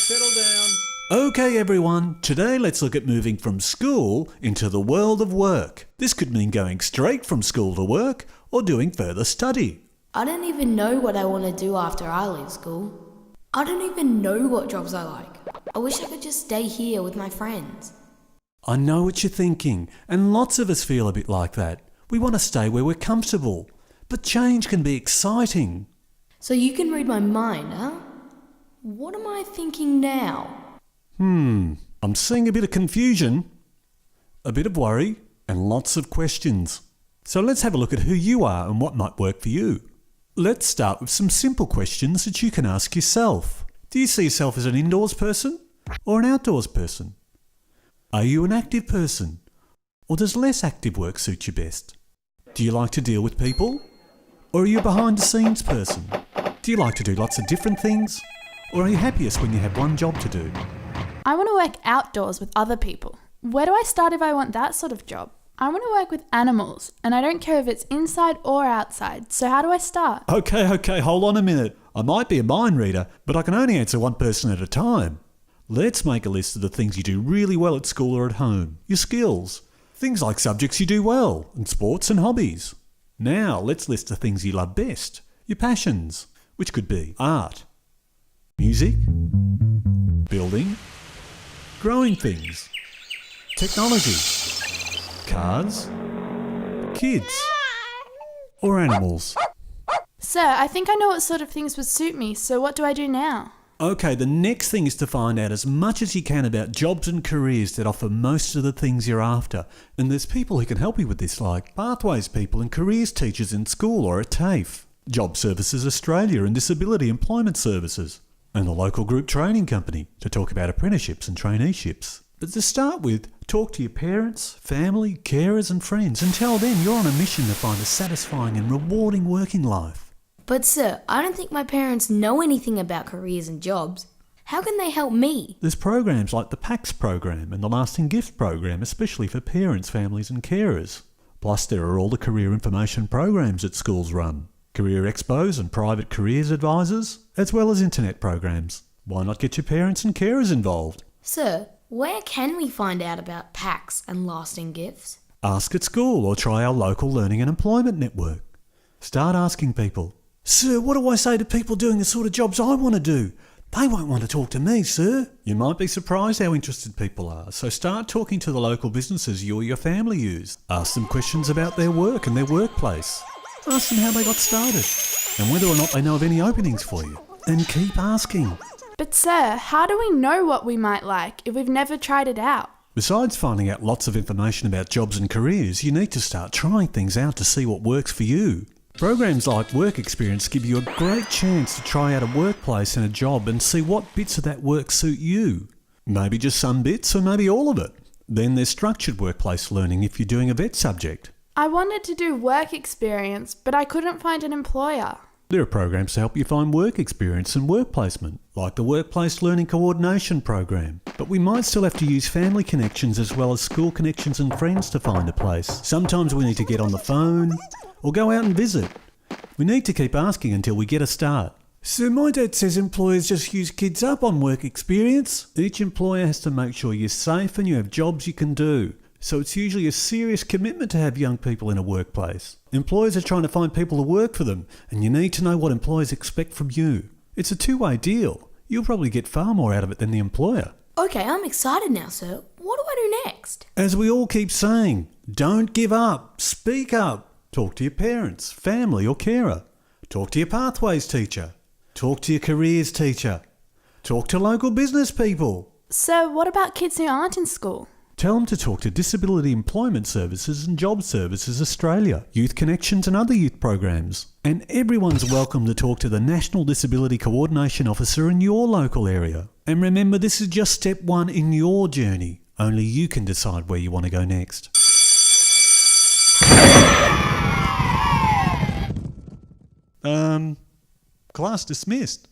settle down. Okay everyone, today let's look at moving from school into the world of work. This could mean going straight from school to work or doing further study. I don't even know what I want to do after I leave school. I don't even know what jobs I like. I wish I could just stay here with my friends. I know what you're thinking, and lots of us feel a bit like that. We want to stay where we're comfortable, but change can be exciting. So you can read my mind, huh? What am I thinking now? I'm seeing a bit of confusion, a bit of worry, and lots of questions. So let's have a look at who you are and what might work for you. Let's start with some simple questions that you can ask yourself. Do you see yourself as an indoors person or an outdoors person? Are you an active person, or does less active work suit you best? Do you like to deal with people, or are you a behind-the-scenes person? Do you like to do lots of different things, or are you happiest when you have one job to do? I want to work outdoors with other people. Where do I start if I want that sort of job? I want to work with animals, and I don't care if it's inside or outside, so how do I start? Okay, hold on a minute. I might be a mind reader, but I can only answer one person at a time. Let's make a list of the things you do really well at school or at home, your skills, things like subjects you do well, and sports and hobbies. Now let's list the things you love best, your passions, which could be art, music, building, growing things, technology, cars, kids, or animals. Sir, I think I know what sort of things would suit me, so what do I do now? Okay, the next thing is to find out as much as you can about jobs and careers that offer most of the things you're after. And there's people who can help you with this, like Pathways people and careers teachers in school or at TAFE, Job Services Australia and Disability Employment Services, and the local group training company to talk about apprenticeships and traineeships. But to start with, talk to your parents, family, carers and friends and tell them you're on a mission to find a satisfying and rewarding working life. But sir, I don't think my parents know anything about careers and jobs. How can they help me? There's programs like the PACS program and the Lasting Gift program, especially for parents, families and carers. Plus there are all the career information programs that schools run, career expos and private careers advisors, as well as internet programs. Why not get your parents and carers involved? Sir, where can we find out about PACS and lasting gifts? Ask at school or try our local learning and employment network. Start asking people, "Sir, what do I say to people doing the sort of jobs I want to do? They won't want to talk to me, sir." You might be surprised how interested people are, so start talking to the local businesses you or your family use. Ask them questions about their work and their workplace. Ask them how they got started and whether or not they know of any openings for you. And keep asking. But sir, how do we know what we might like if we've never tried it out? Besides finding out lots of information about jobs and careers, you need to start trying things out to see what works for you. Programs like Work Experience give you a great chance to try out a workplace and a job and see what bits of that work suit you. Maybe just some bits or maybe all of it. Then there's structured workplace learning if you're doing a vet subject. I wanted to do work experience, but I couldn't find an employer. There are programs to help you find work experience and work placement, like the Workplace Learning Coordination program. But we might still have to use family connections as well as school connections and friends to find a place. Sometimes we need to get on the phone or go out and visit. We need to keep asking until we get a start. "So my dad says employers just use kids up on work experience." Each employer has to make sure you're safe and you have jobs you can do. So it's usually a serious commitment to have young people in a workplace. Employers are trying to find people to work for them, and you need to know what employers expect from you. It's a two-way deal. You'll probably get far more out of it than the employer. Okay, I'm excited now, sir. What do I do next? As we all keep saying, don't give up. Speak up. Talk to your parents, family or carer. Talk to your Pathways teacher. Talk to your careers teacher. Talk to local business people. Sir, what about kids who aren't in school? Tell them to talk to Disability Employment Services and Job Services Australia, Youth Connections and other youth programs. And everyone's welcome to talk to the National Disability Coordination Officer in your local area. And remember, this is just step one in your journey. Only you can decide where you want to go next. Class dismissed.